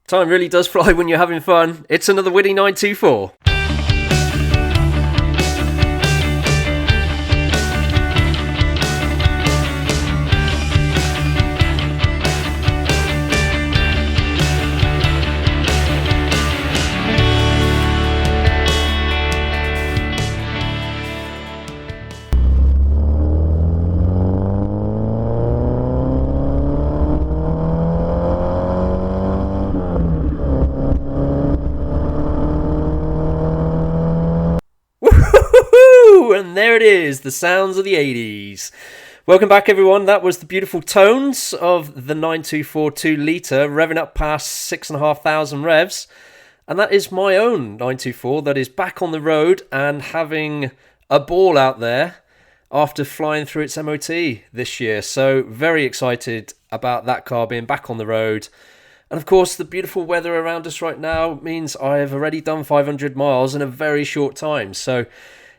Time really does fly when you're having fun. It's another Witty 924. And there it is, the sounds of the 80s. Welcome back, everyone. That was the beautiful tones of the 924 2-litre revving up past 6,500 revs. And that is my own 924 that is back on the road and having a ball out there after flying through its MOT this year. So very excited about that car being back on the road. And of course, the beautiful weather around us right now means I have already done 500 miles in a very short time. So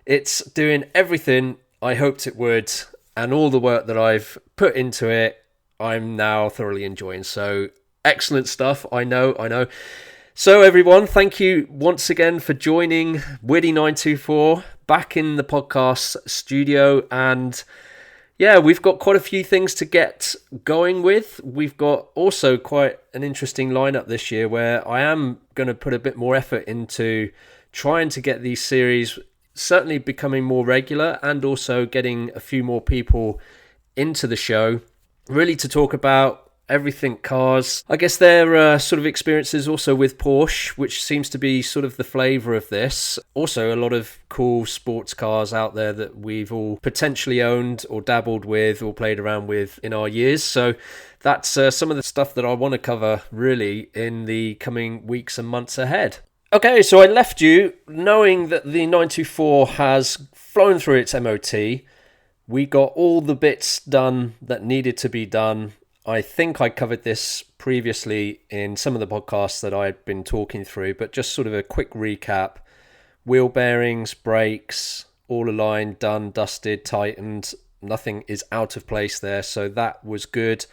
it's doing everything I hoped it would, and all the work that I've put into it, I'm now thoroughly enjoying. So excellent stuff, I know. So everyone, thank you once again for joining Witty 924 back in the podcast studio. And yeah, we've got quite a few things to get going with. We've got also quite an interesting lineup this year where I am going to put a bit more effort into trying to get these series certainly becoming more regular, and also getting a few more people into the show, really to talk about everything cars. I guess their sort of experiences also with Porsche, which seems to be sort of the flavour of this. Also a lot of cool sports cars out there that we've all potentially owned or dabbled with or played around with in our years. So that's some of the stuff that I want to cover really in the coming weeks and months ahead. Okay, so I left you knowing that the 924 has flown through its MOT. We got all the bits done that needed to be done. I think I covered this previously in some of the podcasts that I had been talking through, but just sort of a quick recap. Wheel bearings, brakes, all aligned, done, dusted, tightened. Nothing is out of place there, so that was good.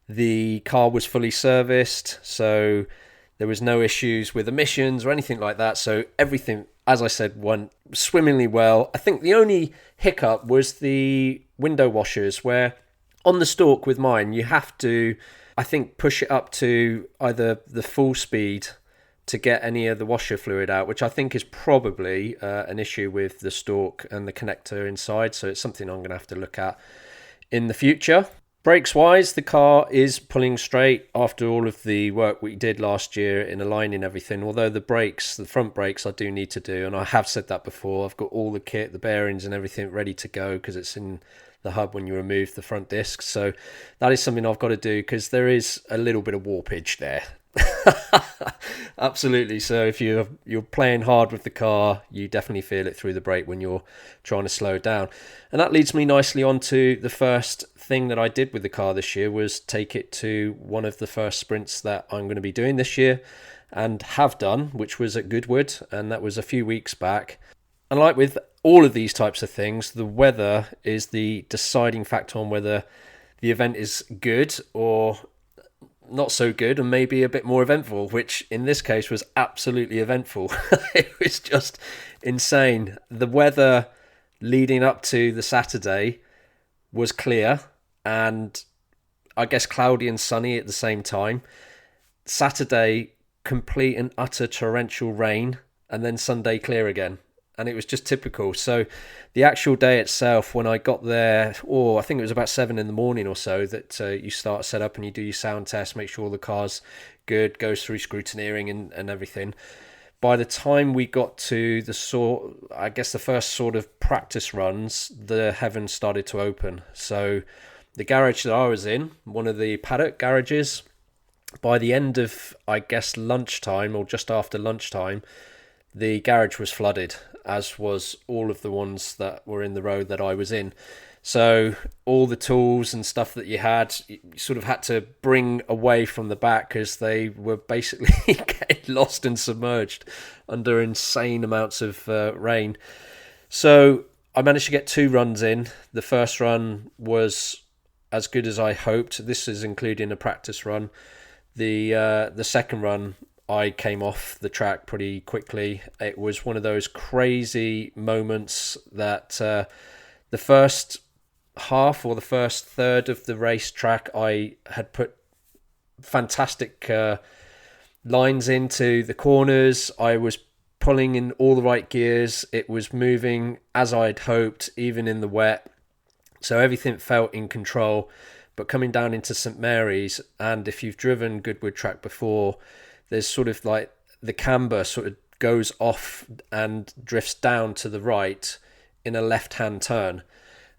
The car was fully serviced, so there was no issues with emissions or anything like that. So everything, as I said, went swimmingly well. I think the only hiccup was the window washers, where on the stalk with mine, you have to, I think, push it up to either the full speed to get any of the washer fluid out, which I think is probably an issue with the stalk and the connector inside. So it's something I'm going to have to look at in the future. Brakes wise, the car is pulling straight after all of the work we did last year in aligning everything. Although the brakes, the front brakes, I do need to do, and I have said that before. I've got all the kit, the bearings and everything ready to go because it's in the hub when you remove the front discs. So that is something I've got to do because there is a little bit of warpage there. Absolutely. So if you're playing hard with the car, you definitely feel it through the brake when you're trying to slow down. And that leads me nicely on to the first thing that I did with the car this year, was take it to one of the first sprints that I'm going to be doing this year and have done, which was at Goodwood, and that was a few weeks back. And like with all of these types of things, the weather is the deciding factor on whether the event is good or not so good, and maybe a bit more eventful, which in this case was absolutely eventful. It was just insane. The weather leading up to the Saturday was clear, and I guess cloudy and sunny at the same time. Saturday, complete and utter torrential rain, and then Sunday clear again. And it was just typical. So the actual day itself, when I got there, I think it was about 7 a.m. or so, that you start set up and you do your sound test, make sure the car's good, goes through scrutineering and everything. By the time we got to the first sort of practice runs, the heavens started to open. So the garage that I was in, one of the paddock garages, by the end of, I guess, lunchtime or just after lunchtime, the garage was flooded, as was all of the ones that were in the road that I was in. So all the tools and stuff that you sort of had to bring away from the back because they were basically getting lost and submerged under insane amounts of rain. So I managed to get 2 runs in. The first run was as good as I hoped. This is including a practice run. The second run, I came off the track pretty quickly. It was one of those crazy moments that the first half or the first third of the racetrack, I had put fantastic lines into the corners. I was pulling in all the right gears. It was moving as I'd hoped, even in the wet. So everything felt in control. But coming down into St Mary's, and if you've driven Goodwood track before, there's sort of like the camber sort of goes off and drifts down to the right in a left-hand turn.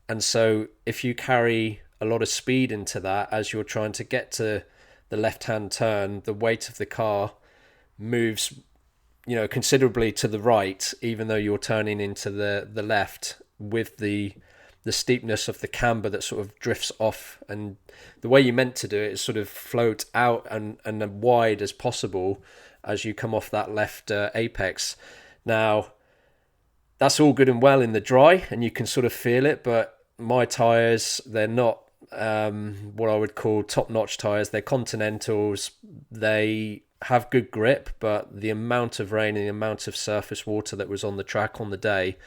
And so if you carry a lot of speed into that as you're trying to get to the left-hand turn, the weight of the car moves, considerably to the right, even though you're turning into the left, with the steepness of the camber that sort of drifts off. And the way you meant to do it is sort of float out and as wide as possible as you come off that left apex. Now, that's all good and well in the dry, and you can sort of feel it, but my tyres, they're not what I would call top-notch tyres. They're Continentals. They have good grip, but the amount of rain and the amount of surface water that was on the track on the day,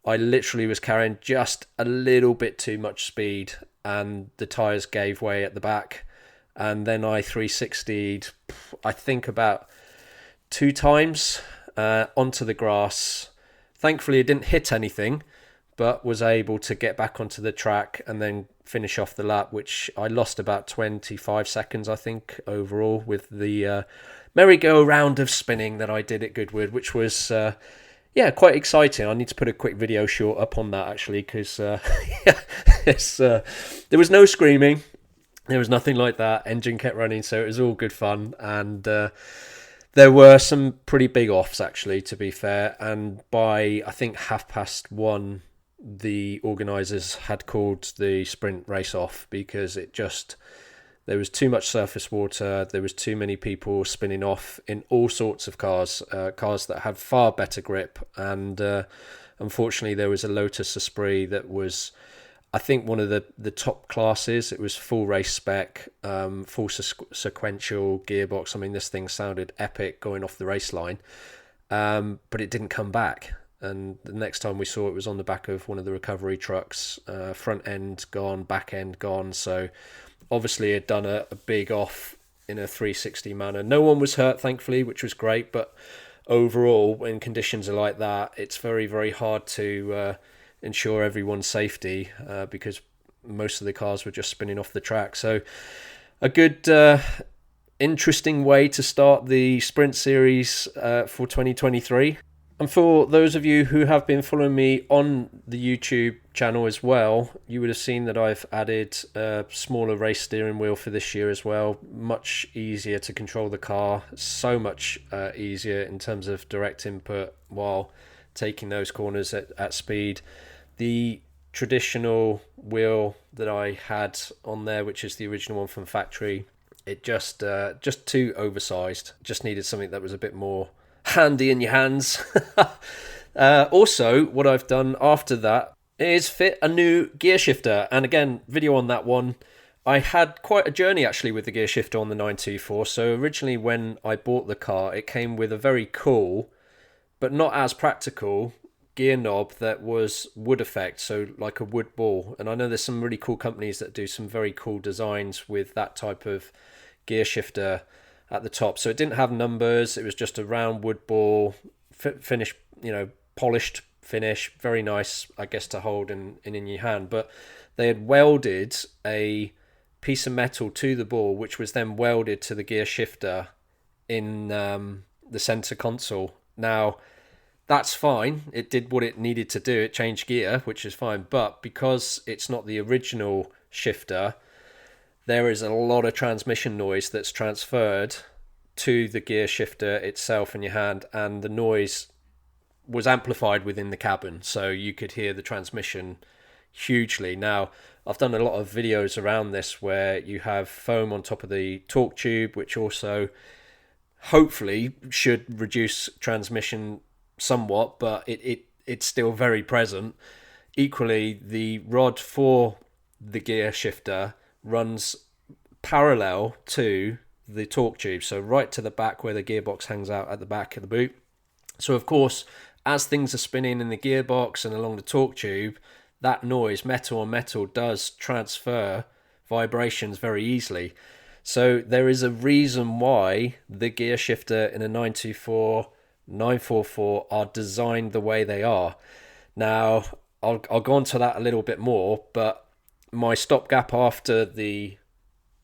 I literally was carrying just a little bit too much speed, and the tyres gave way at the back. And then I 360'd, I think about 2 times onto the grass. Thankfully, it didn't hit anything, but was able to get back onto the track and then finish off the lap, which I lost about 25 seconds, I think, overall, with the merry-go-round of spinning that I did at Goodwood, which was, quite exciting. I need to put a quick video short up on that, actually, because there was no screaming. There was nothing like that. Engine kept running, so it was all good fun. And there were some pretty big offs, actually, to be fair. And by, I think, 1:30, the organisers had called the sprint race off because there was too much surface water. There was too many people spinning off in all sorts of cars that had far better grip. And unfortunately, there was a Lotus Esprit that was, I think, one of the top classes. It was full race spec, full sequential gearbox. I mean, this thing sounded epic going off the race line, but it didn't come back. And the next time we saw it was on the back of one of the recovery trucks, front end gone, back end gone. So obviously it had done a big off in a 360 manner. No one was hurt, thankfully, which was great. But overall, when conditions are like that, it's very, very hard to ensure everyone's safety because most of the cars were just spinning off the track. So a good, interesting way to start the sprint series for 2023. And for those of you who have been following me on the YouTube channel as well, you would have seen that I've added a smaller race steering wheel for this year as well. Much easier to control the car, so much easier in terms of direct input while taking those corners at speed. The traditional wheel that I had on there, which is the original one from factory, it just too oversized. Just needed something that was a bit more handy in your hands. Also, what I've done after that is fit a new gear shifter, and again, video on that one. I had quite a journey actually with the gear shifter on the 924. So originally when I bought the car, it came with a very cool but not as practical gear knob that was wood effect, so like a wood ball. And I know there's some really cool companies that do some very cool designs with that type of gear shifter at the top. So it didn't have numbers, it was just a round wood ball, finish, polished finish, very nice, I guess, to hold in your hand. But they had welded a piece of metal to the ball, which was then welded to the gear shifter in the center console. Now, that's fine. It did what it needed to do. It changed gear, which is fine. But because it's not the original shifter, there is a lot of transmission noise that's transferred to the gear shifter itself in your hand, and the noise was amplified within the cabin, so you could hear the transmission hugely. Now, I've done a lot of videos around this where you have foam on top of the torque tube, which also hopefully should reduce transmission somewhat, but it's still very present. Equally, the rod for the gear shifter runs parallel to the torque tube, so right to the back where the gearbox hangs out at the back of the boot. So of course, as things are spinning in the gearbox and along the torque tube, that noise, metal on metal, does transfer vibrations very easily. So there is a reason why the gear shifter in a 924, 944 are designed the way they are. Now, I'll go on to that a little bit more, but my stopgap after the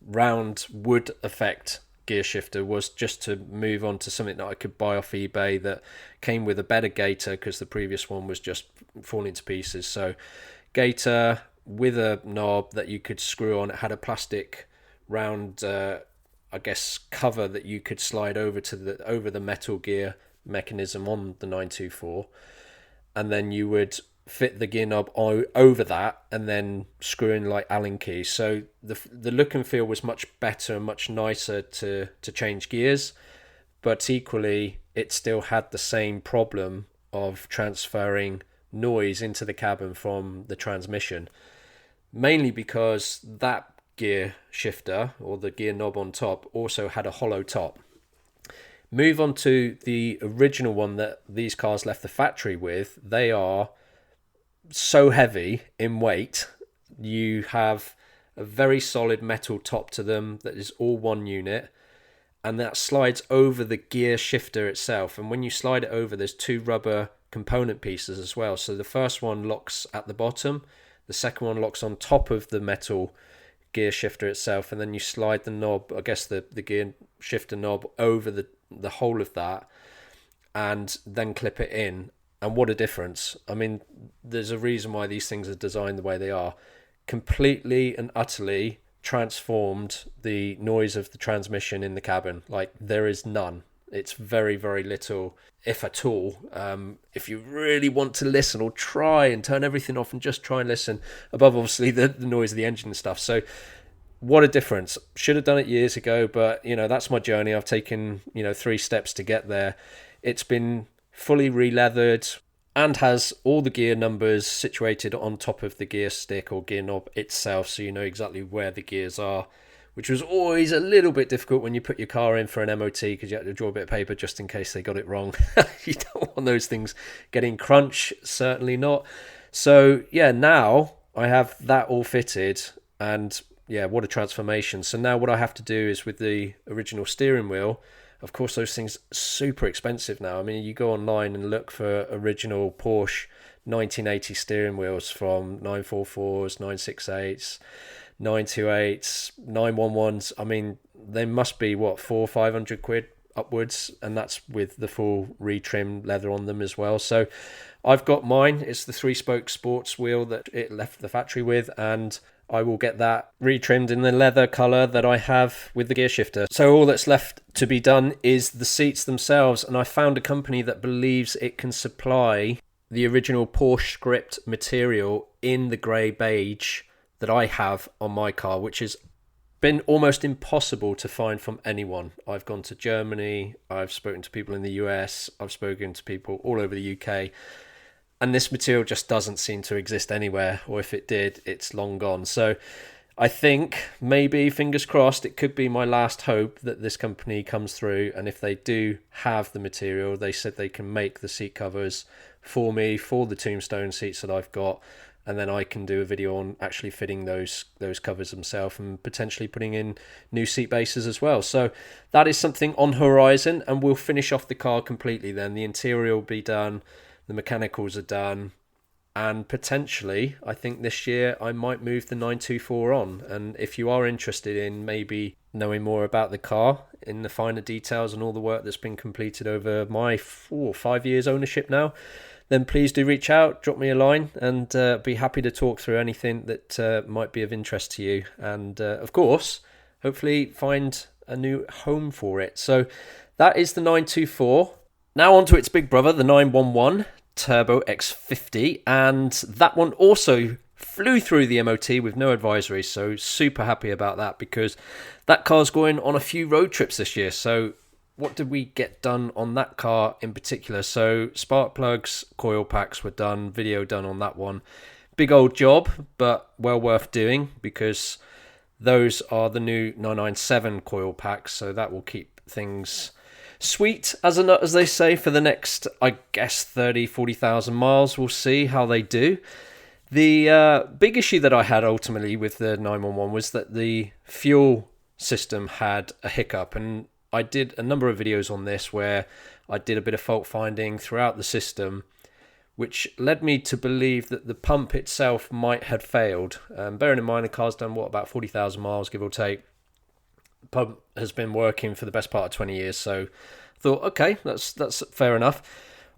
round wood effect gear shifter was just to move on to something that I could buy off eBay that came with a better gator, because the previous one was just falling to pieces. So gator with a knob that you could screw on. It had a plastic round cover that you could slide over the metal gear mechanism on the 924, and then you would fit the gear knob over that and then screw in like Allen keys. So the look and feel was much better and much nicer to change gears, but equally it still had the same problem of transferring noise into the cabin from the transmission, mainly because that gear shifter, or the gear knob on top, also had a hollow top. Move on to the original one that these cars left the factory with. They are so heavy in weight. You have a very solid metal top to them that is all one unit, and that slides over the gear shifter itself. And when you slide it over, there's two rubber component pieces as well. So the first one locks at the bottom, the second one locks on top of the metal gear shifter itself, and then you slide the knob, I guess the gear shifter knob, over the whole of that, and then clip it in. And what a difference. I mean, there's a reason why these things are designed the way they are. Completely and utterly transformed the noise of the transmission in the cabin. Like, there is none. It's very, very little, if at all. If you really want to listen, or try and turn everything off and just try and listen, above obviously the noise of the engine and stuff. So what a difference. Should have done it years ago, but that's my journey. I've taken 3 steps to get there. It's been fully re-leathered and has all the gear numbers situated on top of the gear stick or gear knob itself, so you know exactly where the gears are, which was always a little bit difficult when you put your car in for an MOT, because you had to draw a bit of paper just in case they got it wrong. You don't want those things getting crunch, certainly not. So yeah, now I have that all fitted, and yeah, what a transformation. So now what I have to do is, with the original steering wheel, of course those things are super expensive now. I mean, you go online and look for original Porsche 1980 steering wheels from 944s, 968s, 928s, 911s. I mean, they must be, what, 400-500 quid upwards, and that's with the full retrim leather on them as well. So I've got mine. It's the 3-spoke sports wheel that it left the factory with, and I will get that retrimmed in the leather colour that I have with the gear shifter. So all that's left to be done is the seats themselves, and I found a company that believes it can supply the original Porsche script material in the grey beige that I have on my car, which has been almost impossible to find from anyone. I've gone to Germany, I've spoken to people in the US, I've spoken to people all over the UK, and this material just doesn't seem to exist anywhere, or if it did, it's long gone. So I think, maybe, fingers crossed, it could be my last hope that this company comes through, and if they do have the material, they said they can make the seat covers for me for the Tombstone seats that I've got, and then I can do a video on actually fitting those covers themselves and potentially putting in new seat bases as well. So that is something on horizon, and we'll finish off the car completely then. The interior will be done, the mechanicals are done, and potentially, I think this year I might move the 924 on. And if you are interested in maybe knowing more about the car in the finer details and all the work that's been completed over my 4 or 5 years ownership now, then please do reach out, drop me a line, and be happy to talk through anything that might be of interest to you. And of course, hopefully find a new home for it. So that is the 924. Now on to its big brother, the 911 Turbo X50. And that one also flew through the MOT with no advisory. So super happy about that, because that car's going on a few road trips this year. So what did we get done on that car in particular? So spark plugs, coil packs were done, video done on that one. Big old job, but well worth doing, because Those are the new 997 coil packs, so that will keep things sweet as a nut, as they say, for the next, I guess, 40,000 miles. We'll see how they do. The big issue that I had ultimately with the 911 was that the fuel system had a hiccup, and I did a number of videos on this where I did a bit of fault finding throughout the system, which led me to believe that the pump itself might have failed. Bearing in mind the car's done, about 40,000 miles, give or take. The pump has been working for the best part of 20 years, so I thought, okay, that's fair enough.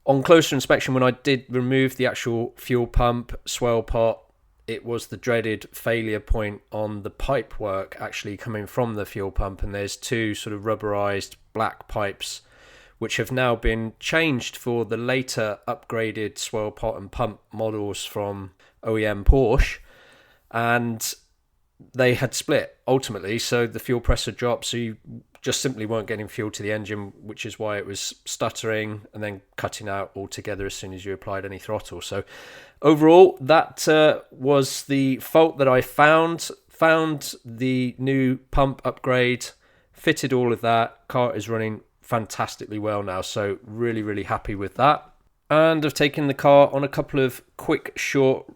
On closer inspection, when I did remove the actual fuel pump swell pot, it was the dreaded failure point on the pipe work actually coming from the fuel pump, and there's two sort of rubberized black pipes which have now been changed for the later upgraded swirl pot and pump models from OEM Porsche, and they had split ultimately, so the fuel pressure dropped, so you just simply weren't getting fuel to the engine, which is why it was stuttering and then cutting out altogether as soon as you applied any throttle. So overall, that was the fault that I found the new pump upgrade, fitted all of that. Car is running fantastically well now, so really happy with that. And I've taken the car on a couple of quick, short,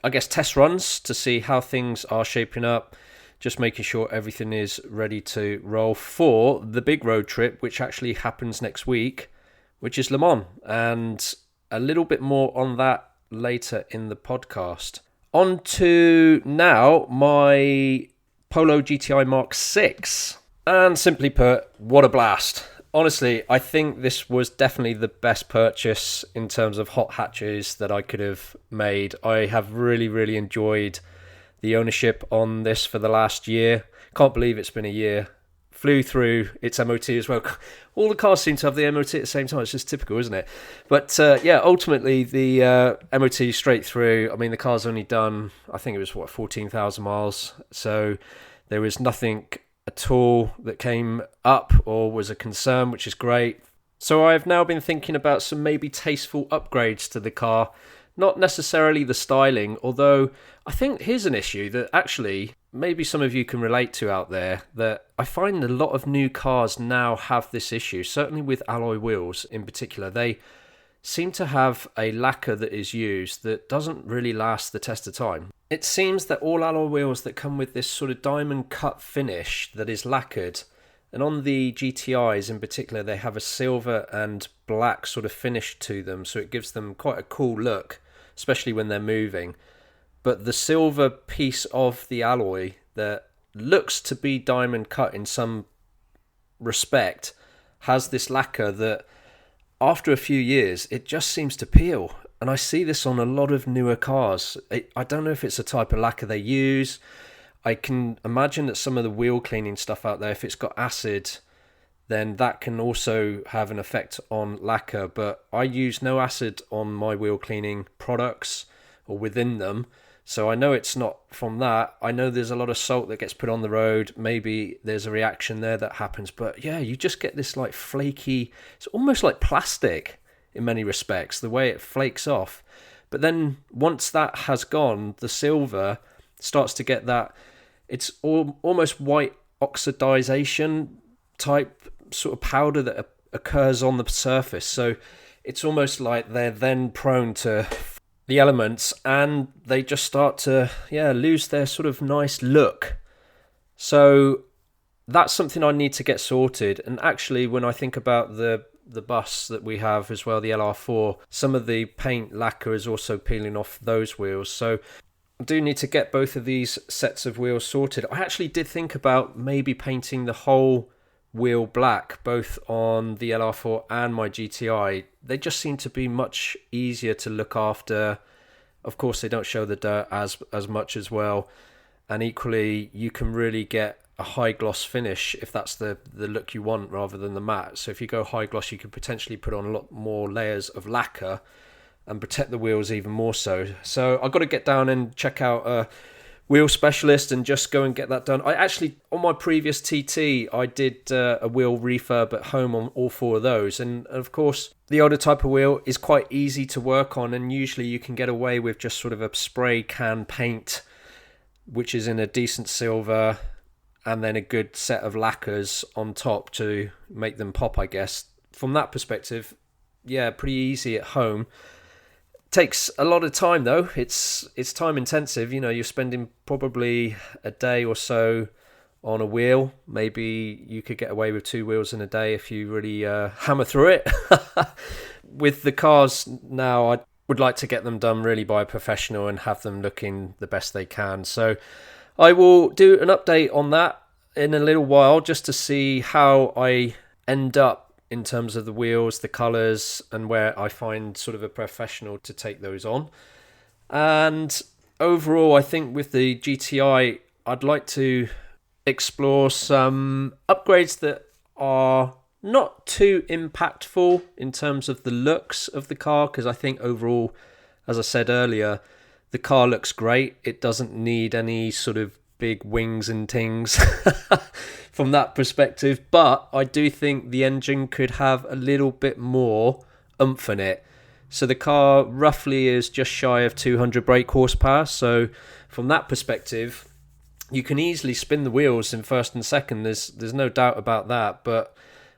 I guess, test runs to see how things are shaping up, just making sure everything is ready to roll for the big road trip, which actually happens next week, which is Le Mans, and a little bit more on that later in the podcast. On to now my Polo GTI Mark 6, and simply put, what a blast. Honestly, I think this was definitely the best purchase in terms of hot hatches that I could have made. I have really enjoyed the ownership on this for the last year. Can't believe it's been a year. Flew through its MOT as well. All the cars seem to have the MOT at the same time. It's just typical, isn't it? But yeah, ultimately the MOT straight through. I mean, the car's only done, I think it was 14,000 miles. So there was nothing at all that came up or was a concern, which is great. So I've now been thinking about some maybe tasteful upgrades to the car. Not necessarily the styling, although I think here's an issue that actually maybe some of you can relate to out there, that I find a lot of new cars now have this issue, certainly with alloy wheels in particular. They seem to have a lacquer that is used that doesn't really last the test of time. It seems that all alloy wheels that come with this sort of diamond cut finish that is lacquered, and on the GTIs in particular, they have a silver and black sort of finish to them, so it gives them quite a cool look, especially when they're moving. But the silver piece of the alloy that looks to be diamond cut in some respect has this lacquer that after a few years it just seems to peel, and I see this on a lot of newer cars. I don't know if it's a type of lacquer they use. I can imagine that some of the wheel cleaning stuff out there, if it's got acid, then that can also have an effect on lacquer. But I use no acid on my wheel cleaning products or within them, so I know it's not from that. I know there's a lot of salt that gets put on the road. Maybe there's a reaction there that happens. But yeah, you just get this like flaky, it's almost like plastic in many respects, the way it flakes off. But then once that has gone, the silver starts to get that, it's almost white oxidization type sort of powder that occurs on the surface. So it's almost like they're then prone to the elements, and they just start to lose their sort of nice look. So that's something I need to get sorted. And actually, when I think about the bus that we have as well, the LR4, some of the paint lacquer is also peeling off those wheels. So I do need to get both of these sets of wheels sorted. I actually did think about maybe painting the whole wheel black, both on the LR4 and my GTI. They just seem to be much easier to look after. Of course, they don't show the dirt as much as well. And equally, you can really get a high gloss finish if that's the look you want rather than the matte. So if you go high gloss, you could potentially put on a lot more layers of lacquer and protect the wheels even more so. So I've got to get down and check out a wheel specialist and just go and get that done. I actually, on my previous TT, I did a wheel refurb at home on all four of those. And of course, the older type of wheel is quite easy to work on, and usually you can get away with just sort of a spray can paint which is in a decent silver, and then a good set of lacquers on top to make them pop, I guess. From that perspective, yeah, pretty easy at home. Takes a lot of time though. It's time intensive. You know, you're spending probably a day or so on a wheel. Maybe you could get away with 2 wheels in a day if you really hammer through it. With the cars now, I would like to get them done really by a professional and have them looking the best they can. So I will do an update on that in a little while just to see how I end up in terms of the wheels, the colours, and where I find sort of a professional to take those on. And overall, I think with the GTI, I'd like to explore some upgrades that are not too impactful in terms of the looks of the car, because I think overall, as I said earlier, the car looks great. It doesn't need any sort of big wings and things from that perspective, but I do think the engine could have a little bit more oomph in it. So the car roughly is just shy of 200 brake horsepower, so from that perspective you can easily spin the wheels in first and second. There's no doubt about that, but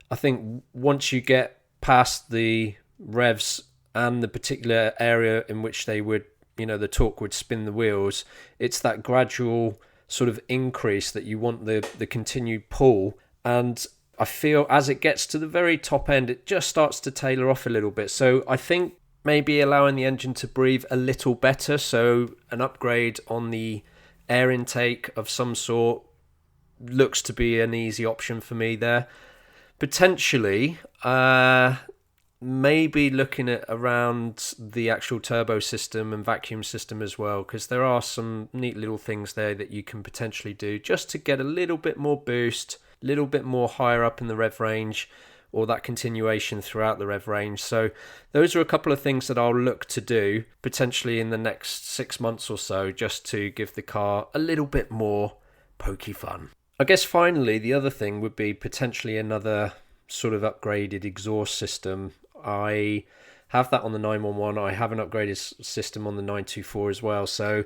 I think once you get past the revs and the particular area in which they would, you know, the torque would spin the wheels, it's that gradual sort of increase that you want, the continued pull. And I feel as it gets to the very top end, it just starts to tailor off a little bit. So I think maybe allowing the engine to breathe a little better, so an upgrade on the air intake of some sort looks to be an easy option for me there. Potentially, maybe looking at around the actual turbo system and vacuum system as well, because there are some neat little things there that you can potentially do just to get a little bit more boost, a little bit more higher up in the rev range, or that continuation throughout the rev range. So those are a couple of things that I'll look to do potentially in the next 6 months or so, just to give the car a little bit more pokey fun. I guess finally, the other thing would be potentially another sort of upgraded exhaust system. I have that on the 911. I have an upgraded system on the 924 as well. So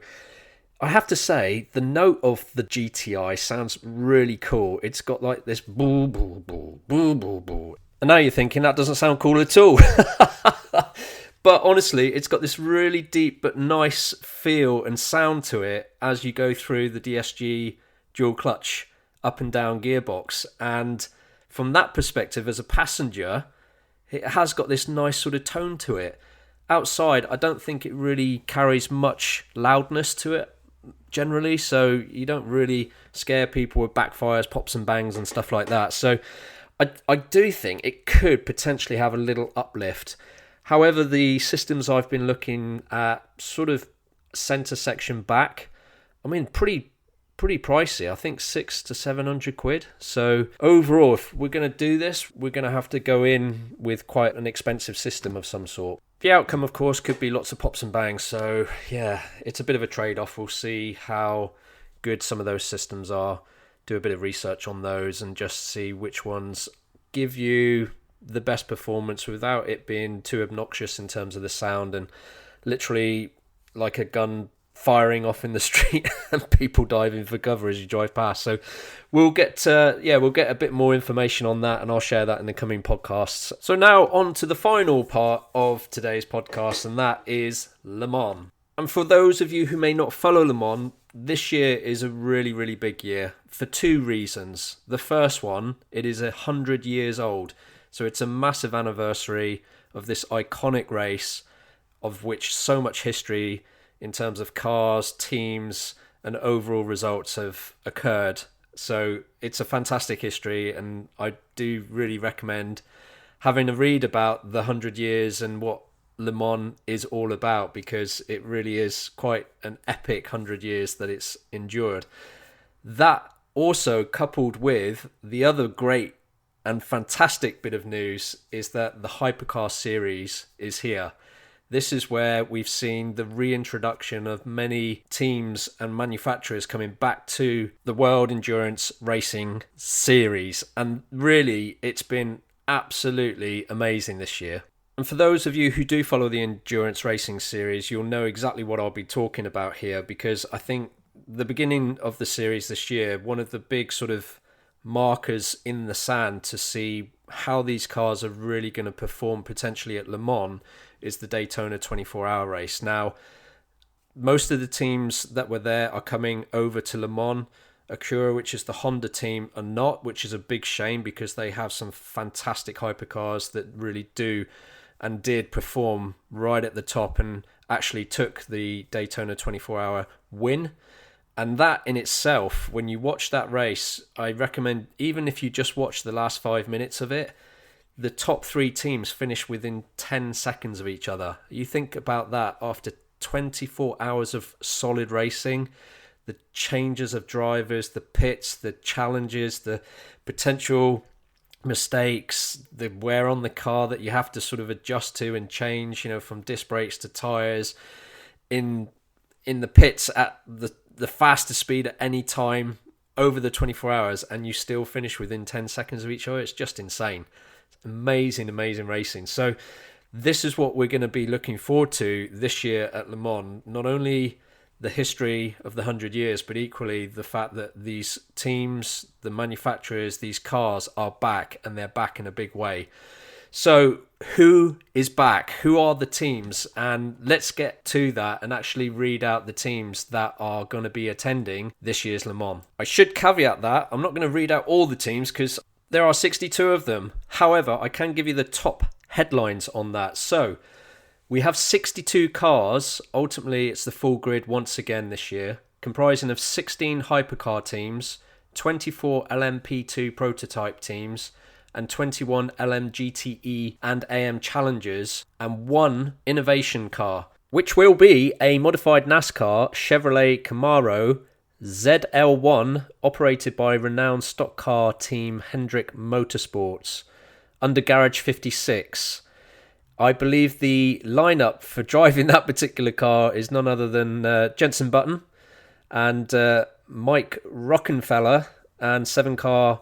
I have to say, the note of the GTI sounds really cool. It's got like this boo, boo, boo, boo, boo, boo. And now you're thinking that doesn't sound cool at all. But honestly, it's got this really deep but nice feel and sound to it as you go through the DSG dual clutch up and down gearbox. And from that perspective, as a passenger, it has got this nice sort of tone to it. Outside, I don't think it really carries much loudness to it generally, so you don't really scare people with backfires, pops and bangs and stuff like that. So I do think it could potentially have a little uplift. However, the systems I've been looking at, sort of centre section back, I mean, pretty pricey. I think 600 to 700 quid. So overall, if we're going to do this, we're going to have to go in with quite an expensive system of some sort. The outcome, of course, could be lots of pops and bangs. So yeah, it's a bit of a trade-off. We'll see how good some of those systems are. Do a bit of research on those and just see which ones give you the best performance without it being too obnoxious in terms of the sound and literally like a gun firing off in the street and people diving for cover as you drive past. So we'll get a bit more information on that, and I'll share that in the coming podcasts. So now on to the final part of today's podcast, and that is Le Mans. And for those of you who may not follow Le Mans, this year is a really, really big year for 2 reasons. The first one, it is 100 years old. So it's a massive anniversary of this iconic race, of which so much history in terms of cars, teams, and overall results have occurred. So it's a fantastic history, and I do really recommend having a read about the 100 years and what Le Mans is all about, because it really is quite an epic 100 years that it's endured. That also coupled with the other great and fantastic bit of news is that the Hypercar series is here. This is where we've seen the reintroduction of many teams and manufacturers coming back to the World Endurance Racing Series. And really, it's been absolutely amazing this year. And for those of you who do follow the Endurance Racing Series, you'll know exactly what I'll be talking about here, because I think the beginning of the series this year, one of the big sort of markers in the sand to see how these cars are really going to perform potentially at Le Mans is the Daytona 24-hour race. Now, most of the teams that were there are coming over to Le Mans. Acura, which is the Honda team, are not, which is a big shame because they have some fantastic hypercars that really do and did perform right at the top and actually took the Daytona 24-hour win. And that in itself, when you watch that race, I recommend, even if you just watch the last 5 minutes of it, the top three teams finish within 10 seconds of each other. You think about that after 24 hours of solid racing, the changes of drivers, the pits, the challenges, the potential mistakes, the wear on the car that you have to sort of adjust to and change, from disc brakes to tyres, in the pits at the fastest speed at any time over the 24 hours, and you still finish within 10 seconds of each other. It's just insane. It's amazing racing. So this is what we're going to be looking forward to this year at Le Mans. Not only the history of the 100 years, but equally the fact that these teams, the manufacturers, these cars are back, and they're back in a big way. So who is back? Who are the teams? And let's get to that and actually read out the teams that are going to be attending this year's Le Mans. I should caveat that I'm not going to read out all the teams because there are 62 of them. However, I can give you the top headlines on that. So we have 62 cars. Ultimately, it's the full grid once again this year, comprising of 16 hypercar teams, 24 LMP2 prototype teams, and 21 LMGTE and AM Challengers, and one innovation car, which will be a modified NASCAR Chevrolet Camaro ZL1 operated by renowned stock car team Hendrick Motorsports under Garage 56. I believe the lineup for driving that particular car is none other than Jenson Button and Mike Rockenfeller and seven-time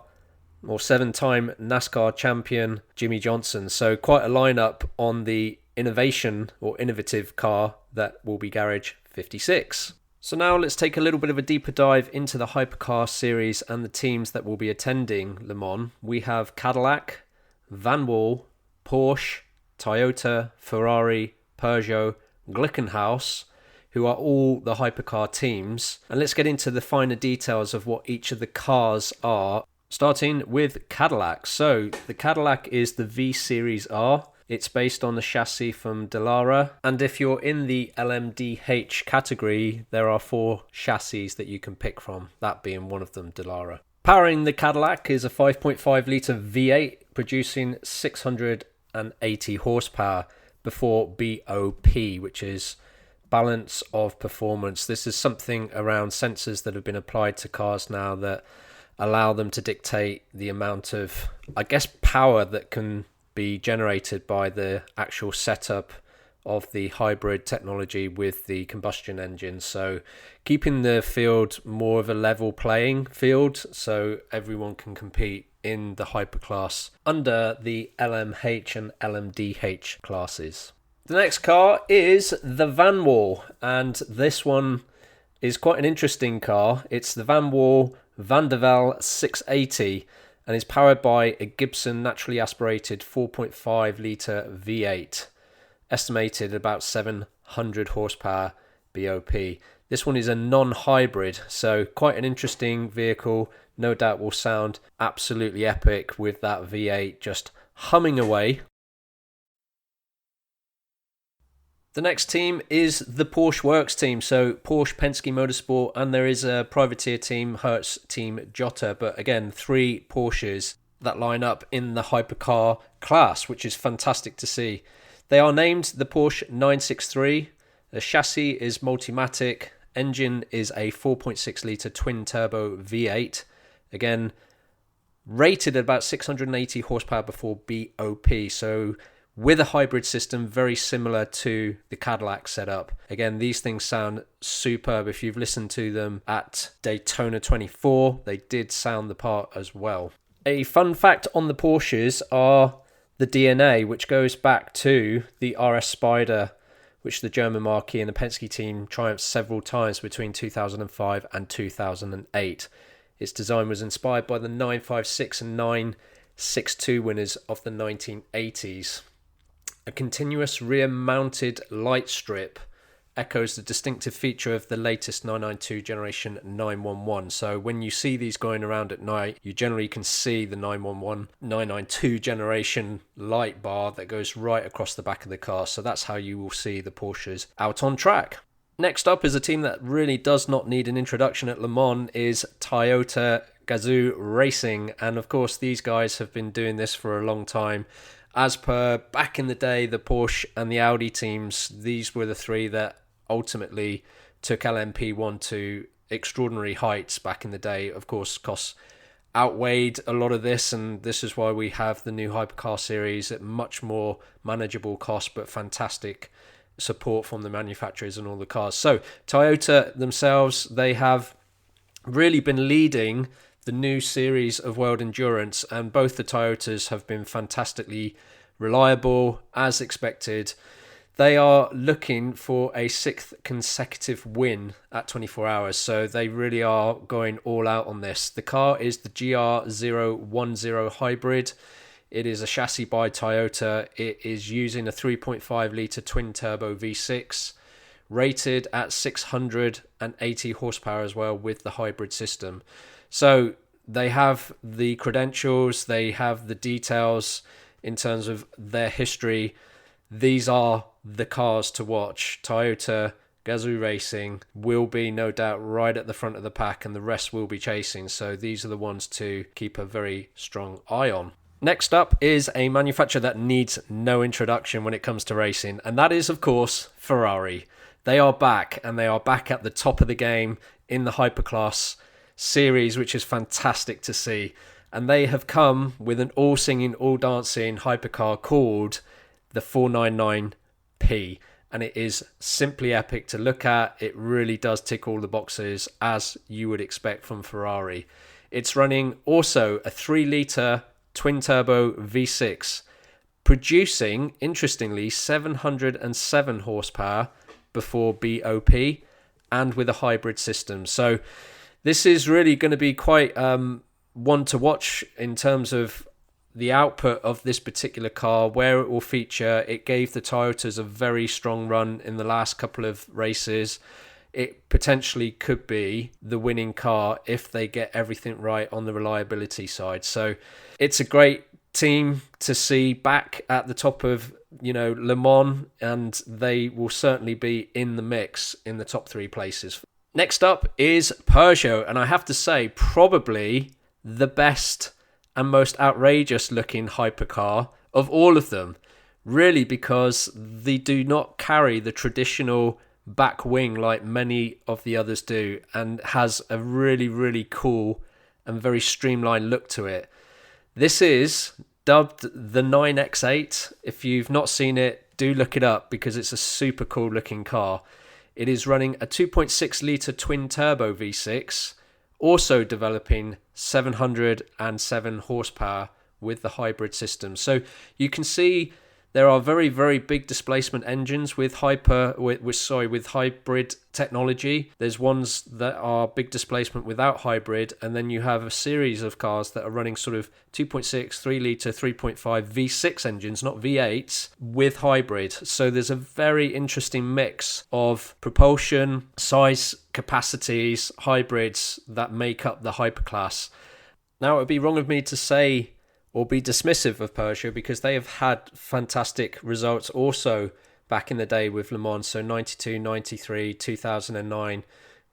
NASCAR champion Jimmy Johnson. So quite a lineup on the innovative car that will be Garage 56. So now let's take a little bit of a deeper dive into the Hypercar series and the teams that will be attending Le Mans. We have Cadillac, Van Wall, Porsche, Toyota, Ferrari, Peugeot, Glickenhaus, who are all the hypercar teams. And let's get into the finer details of what each of the cars are, starting with Cadillac. So the Cadillac is the V Series R. It's based on the chassis from Dallara. And if you're in the LMDH category, there are 4 chassis that you can pick from, that being one of them, Dallara. Powering the Cadillac is a 5.5 litre V8 producing 680 horsepower before BOP, which is balance of performance. This is something around sensors that have been applied to cars now that allow them to dictate the amount of, power that can be generated by the actual setup of the hybrid technology with the combustion engine. So keeping the field more of a level playing field so everyone can compete in the hyperclass under the LMH and LMDH classes. The next car is the Van Wall, and this one is quite an interesting car. It's the Van Wall Van der Val 680 and is powered by a Gibson naturally aspirated 4.5 litre V8, estimated about 700 horsepower BOP. This one is a non-hybrid, so quite an interesting vehicle. No doubt will sound absolutely epic with that V8 just humming away. The next team is the Porsche Works team, so Porsche Penske Motorsport, and there is a privateer team, Hertz Team Jota, but again 3 Porsches that line up in the hypercar class, which is fantastic to see. They are named the Porsche 963, the chassis is Multimatic, engine is a 4.6 litre twin-turbo V8, again rated at about 680 horsepower before BOP, so with a hybrid system very similar to the Cadillac setup. Again, these things sound superb. If you've listened to them at Daytona 24, they did sound the part as well. A fun fact on the Porsches are the DNA, which goes back to the RS Spider, which the German marquee and the Penske team triumphed several times between 2005 and 2008. Its design was inspired by the 956 and 962 winners of the 1980s. A continuous rear-mounted light strip echoes the distinctive feature of the latest 992 generation 911. So when you see these going around at night, you generally can see the 911 992 generation light bar that goes right across the back of the car. So that's how you will see the Porsches out on track. Next up is a team that really does not need an introduction at Le Mans, is Toyota Gazoo Racing. And of course, these guys have been doing this for a long time. As per back in the day, the Porsche and the Audi teams, these were the three that ultimately took LMP1 to extraordinary heights back in the day. Of course, costs outweighed a lot of this, and this is why we have the new Hypercar series at much more manageable cost, but fantastic support from the manufacturers and all the cars. So Toyota themselves, they have really been leading the new series of World Endurance, and both the Toyotas have been fantastically reliable as expected. They are looking for a 6th consecutive win at 24 hours, so they really are going all out on this. The car is the GR010 hybrid. It is a chassis by Toyota. It is using a 3.5 litre twin-turbo V6, rated at 680 horsepower as well with the hybrid system. So they have the credentials, they have the details in terms of their history. These are the cars to watch. Toyota Gazoo Racing will be no doubt right at the front of the pack, and the rest will be chasing. So these are the ones to keep a very strong eye on. Next up is a manufacturer that needs no introduction when it comes to racing, and that is, of course, Ferrari. They are back, and they are back at the top of the game in the Hyperclass series, which is fantastic to see. And they have come with an all-singing, all-dancing hypercar called the 499P, and it is simply epic to look at. It really does tick all the boxes, as you would expect from Ferrari. It's running also a 3-litre twin-turbo V6, producing, interestingly, 707 horsepower before BOP, and with a hybrid system. So this is really going to be quite one to watch in terms of the output of this particular car, where it will feature. It gave the Toyotas a very strong run in the last couple of races. It potentially could be the winning car if they get everything right on the reliability side. So it's a great team to see back at the top of, Le Mans, and they will certainly be in the mix in the top 3 places. Next up is Peugeot, and I have to say, probably the best and most outrageous looking hypercar of all of them, really, because they do not carry the traditional back wing like many of the others do, and has a really, really cool and very streamlined look to it. This is dubbed the 9X8. If you've not seen it, do look it up, because it's a super cool looking car. It is running a 2.6 litre twin turbo V6, also developing 707 horsepower with the hybrid system. So you can see there are very, very big displacement engines with hybrid technology. There's ones that are big displacement without hybrid, and then you have a series of cars that are running sort of 2.6, 3 litre, 3.5 V6 engines, not V8s, with hybrid. So there's a very interesting mix of propulsion, size, capacities, hybrids that make up the hyperclass. Now, it would be wrong of me to say or be dismissive of Peugeot, because they have had fantastic results also back in the day with Le Mans, so 92, 93, 2009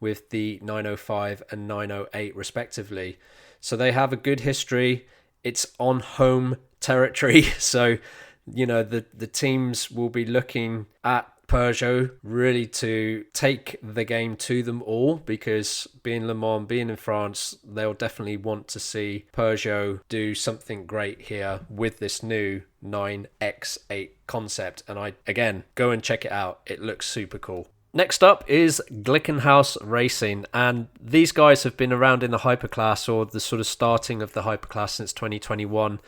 with the 905 and 908 respectively. So they have a good history. It's on home territory, so the teams will be looking at Peugeot really to take the game to them all, because being Le Mans, being in France, they'll definitely want to see Peugeot do something great here with this new 9X8 concept. And again, go and check it out. It looks super cool. Next up is Glickenhaus Racing, and these guys have been around in the hyperclass, or the sort of starting of the hyperclass, since 2021.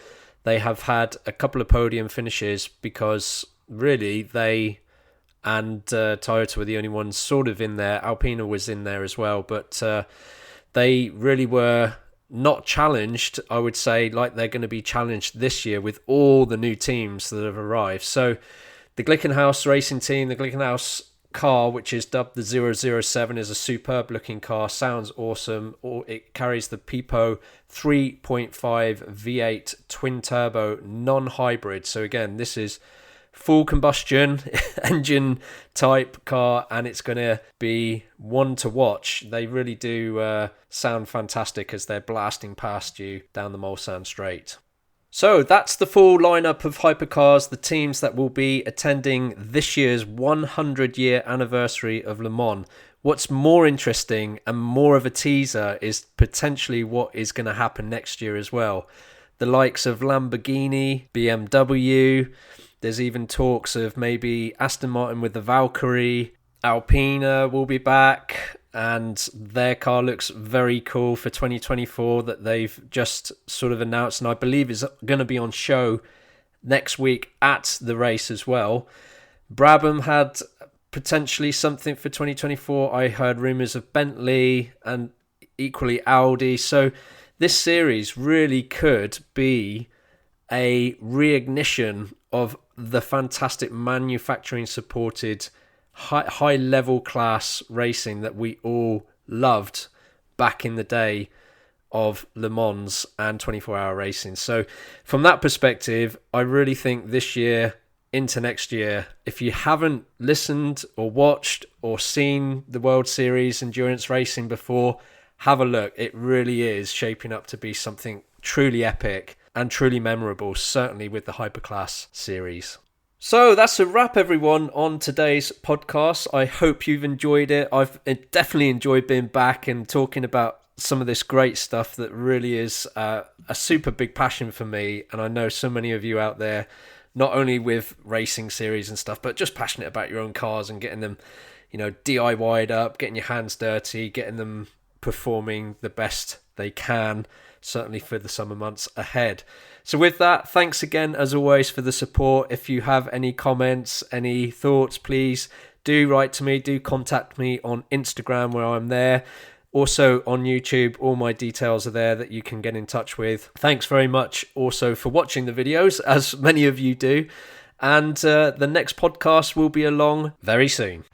They have had a couple of podium finishes because really they and Toyota were the only ones sort of in there. Alpina was in there as well, but they really were not challenged, I would say, like they're going to be challenged this year with all the new teams that have arrived. So the Glickenhaus racing team, the Glickenhaus car, which is dubbed the 007, is a superb looking car, sounds awesome. It carries the Pipo 3.5 V8 twin turbo non-hybrid. So again, this is full combustion engine type car, and it's going to be one to watch. They really do sound fantastic as they're blasting past you down the Mulsanne Straight. So that's the full lineup of Hypercars, the teams that will be attending this year's 100-year anniversary of Le Mans. What's more interesting and more of a teaser is potentially what is going to happen next year as well. The likes of Lamborghini, BMW, there's even talks of maybe Aston Martin with the Valkyrie, Alpina will be back, and their car looks very cool for 2024 that they've just sort of announced, and I believe is going to be on show next week at the race as well. Brabham had potentially something for 2024. I heard rumours of Bentley and equally Audi. So this series really could be a reignition of the fantastic manufacturing supported high level class racing that we all loved back in the day of Le Mans and 24-hour racing. So from that perspective, I really think this year into next year, if you haven't listened or watched or seen the World Series endurance racing before, have a look. It really is shaping up to be something truly epic and truly memorable, certainly with the Hyperclass series. So that's a wrap, everyone, on today's podcast. I hope you've enjoyed it. I've definitely enjoyed being back and talking about some of this great stuff that really is a super big passion for me. And I know so many of you out there, not only with racing series and stuff, but just passionate about your own cars and getting them, DIY'd up, getting your hands dirty, getting them performing the best they can, certainly for the summer months ahead. So with that, thanks again as always for the support. If you have any comments, any thoughts, please do write to me, do contact me on Instagram where I'm there. Also on YouTube, all my details are there that you can get in touch with. Thanks very much also for watching the videos, as many of you do. And the next podcast will be along very soon.